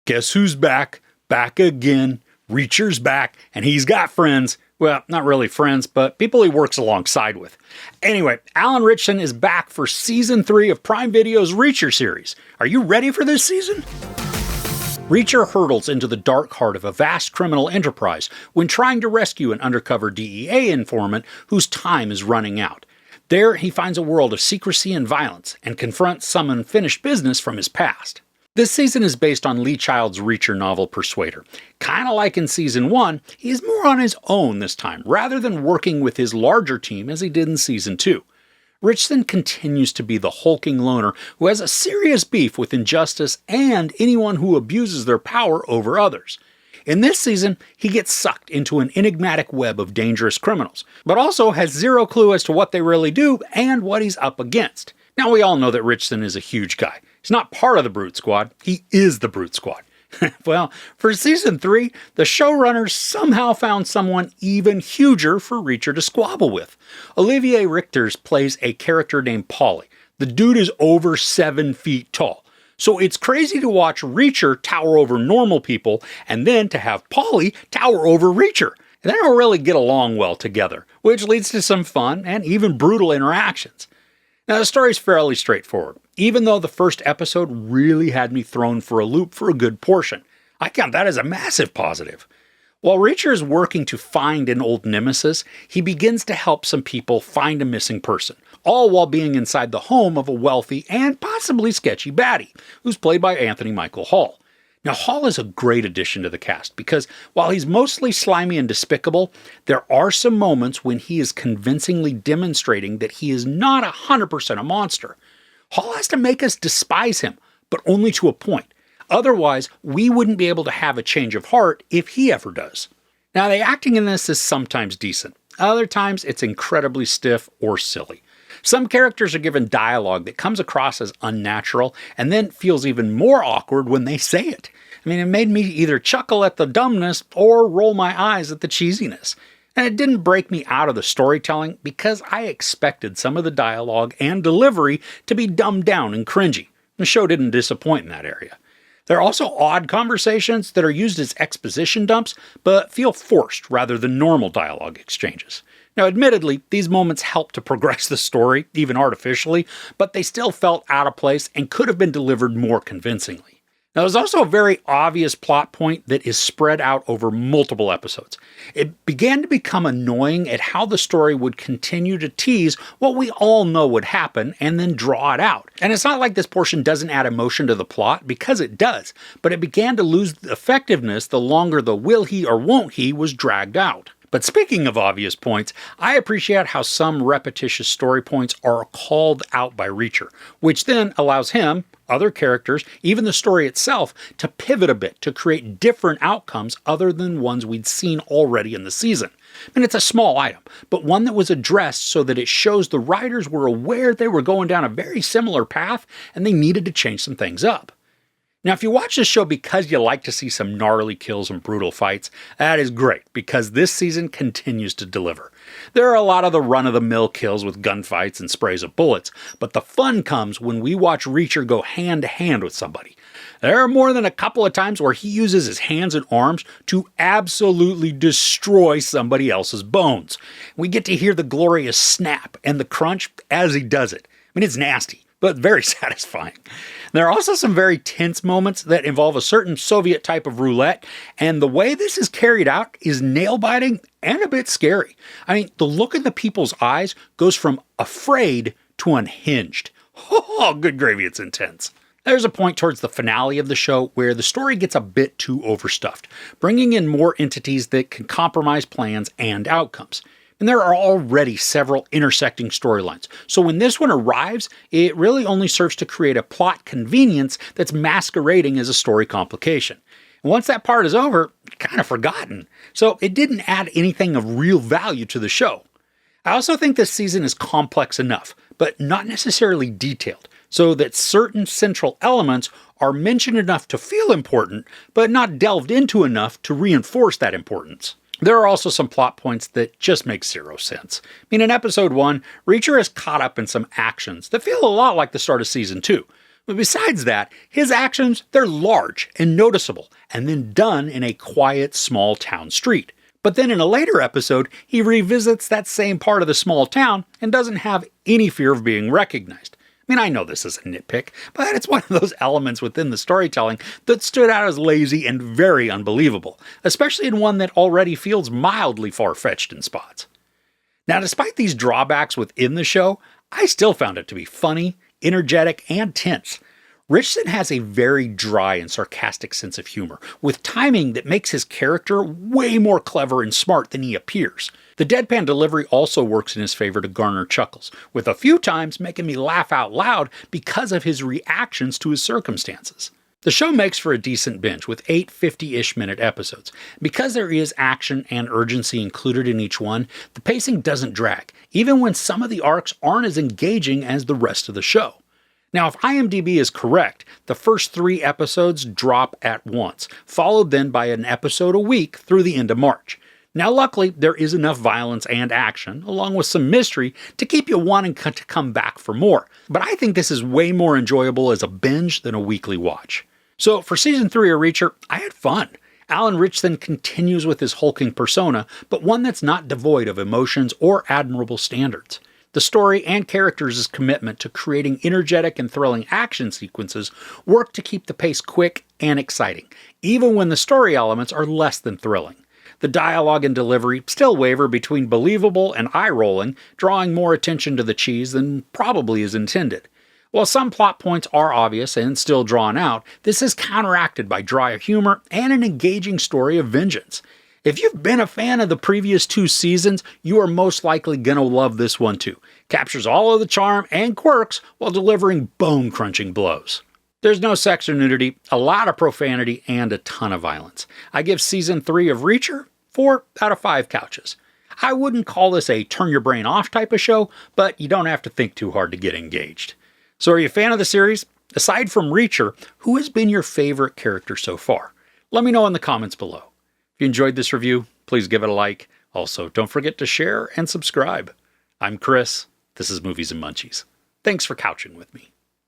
Guess who's back? Back again. Reacher's back, and he's got friends. Well, not really friends, but people he works alongside with. Anyway, Alan Ritchson is back for Season 3 of Prime Video's Reacher series. Are you ready for this season? Reacher hurtles into the dark heart of a vast criminal enterprise when trying to rescue an undercover DEA informant whose time is running out. There, he finds a world of secrecy and violence, and confronts some unfinished business from his past. This season is based on Lee Child's Reacher novel Persuader. Kinda like in Season 1, he is more on his own this time, rather than working with his larger team as he did in Season 2. Ritchson continues to be the hulking loner who has a serious beef with injustice and anyone who abuses their power over others. In this season, he gets sucked into an enigmatic web of dangerous criminals, but also has zero clue as to what they really do and what he's up against. Now, we all know that Ritchson is a huge guy. He's not part of the Brute Squad, he is the Brute Squad. Well, for Season 3, the showrunners somehow found someone even huger for Reacher to squabble with. Olivier Richters plays a character named Paulie. The dude is over 7 feet tall. So it's crazy to watch Reacher tower over normal people, and then to have Paulie tower over Reacher. And they don't really get along well together, which leads to some fun and even brutal interactions. Now, the story's fairly straightforward, even though the first episode really had me thrown for a loop for a good portion. I count that as a massive positive. While Reacher is working to find an old nemesis, he begins to help some people find a missing person, all while being inside the home of a wealthy and possibly sketchy baddie, who's played by Anthony Michael Hall. Now, Hall is a great addition to the cast because while he's mostly slimy and despicable, there are some moments when he is convincingly demonstrating that he is not 100% a monster. Hall has to make us despise him, but only to a point. Otherwise, we wouldn't be able to have a change of heart if he ever does. Now, the acting in this is sometimes decent. Other times, it's incredibly stiff or silly. Some characters are given dialogue that comes across as unnatural and then feels even more awkward when they say it. I mean, it made me either chuckle at the dumbness or roll my eyes at the cheesiness. And it didn't break me out of the storytelling because I expected some of the dialogue and delivery to be dumbed down and cringy. The show didn't disappoint in that area. There are also odd conversations that are used as exposition dumps, but feel forced rather than normal dialogue exchanges. Now, admittedly, these moments help to progress the story, even artificially, but they still felt out of place and could have been delivered more convincingly. Now, there's also a very obvious plot point that is spread out over multiple episodes. It began to become annoying at how the story would continue to tease what we all know would happen and then draw it out. And it's not like this portion doesn't add emotion to the plot, because it does, but it began to lose effectiveness the longer the will he or won't he was dragged out. But speaking of obvious points, I appreciate how some repetitious story points are called out by Reacher, which then allows him, other characters, even the story itself, to pivot a bit to create different outcomes other than ones we'd seen already in the season. And it's a small item, but one that was addressed so that it shows the writers were aware they were going down a very similar path and they needed to change some things up. Now, if you watch this show because you like to see some gnarly kills and brutal fights, that is great, because this season continues to deliver. There are a lot of the run-of-the-mill kills with gunfights and sprays of bullets, but the fun comes when we watch Reacher go hand-to-hand with somebody. There are more than a couple of times where he uses his hands and arms to absolutely destroy somebody else's bones. We get to hear the glorious snap and the crunch as he does it. I mean, it's nasty, but very satisfying. There are also some very tense moments that involve a certain Soviet type of roulette, and the way this is carried out is nail-biting and a bit scary. I mean, the look in the people's eyes goes from afraid to unhinged. Oh, good gravy, it's intense. There's a point towards the finale of the show where the story gets a bit too overstuffed, bringing in more entities that can compromise plans and outcomes. And there are already several intersecting storylines, so when this one arrives, it really only serves to create a plot convenience that's masquerading as a story complication. And once that part is over, it's kind of forgotten, so it didn't add anything of real value to the show. I also think this season is complex enough, but not necessarily detailed, so that certain central elements are mentioned enough to feel important, but not delved into enough to reinforce that importance. There are also some plot points that just make zero sense. I mean, in episode 1, Reacher is caught up in some actions that feel a lot like the start of season 2. But besides that, his actions, they're large and noticeable, and then done in a quiet, small town street. But then in a later episode, he revisits that same part of the small town and doesn't have any fear of being recognized. I mean, I know this is a nitpick, but it's one of those elements within the storytelling that stood out as lazy and very unbelievable, especially in one that already feels mildly far-fetched in spots. Now, despite these drawbacks within the show, I still found it to be funny, energetic, and tense. Ritchson has a very dry and sarcastic sense of humor, with timing that makes his character way more clever and smart than he appears. The deadpan delivery also works in his favor to garner chuckles, with a few times making me laugh out loud because of his reactions to his circumstances. The show makes for a decent binge, with 8 50-ish minute episodes. Because there is action and urgency included in each one, the pacing doesn't drag, even when some of the arcs aren't as engaging as the rest of the show. Now, if IMDb is correct, the first 3 episodes drop at once, followed then by an episode a week through the end of March. Now, luckily, there is enough violence and action, along with some mystery, to keep you wanting to come back for more. But I think this is way more enjoyable as a binge than a weekly watch. So, for Season 3 of Reacher, I had fun. Alan Ritchson continues with his hulking persona, but one that's not devoid of emotions or admirable standards. The story and characters' commitment to creating energetic and thrilling action sequences work to keep the pace quick and exciting, even when the story elements are less than thrilling. The dialogue and delivery still waver between believable and eye-rolling, drawing more attention to the cheese than probably is intended. While some plot points are obvious and still drawn out, this is counteracted by dry humor and an engaging story of vengeance. If you've been a fan of the previous 2 seasons, you are most likely gonna love this one too. Captures all of the charm and quirks while delivering bone-crunching blows. There's no sex or nudity, a lot of profanity, and a ton of violence. I give Season 3 of Reacher 4 out of 5 couches. I wouldn't call this a turn-your-brain-off type of show, but you don't have to think too hard to get engaged. So are you a fan of the series? Aside from Reacher, who has been your favorite character so far? Let me know in the comments below. If you enjoyed this review, please give it a like. Also, don't forget to share and subscribe. I'm Chris. This is Movies and Munchies. Thanks for couching with me.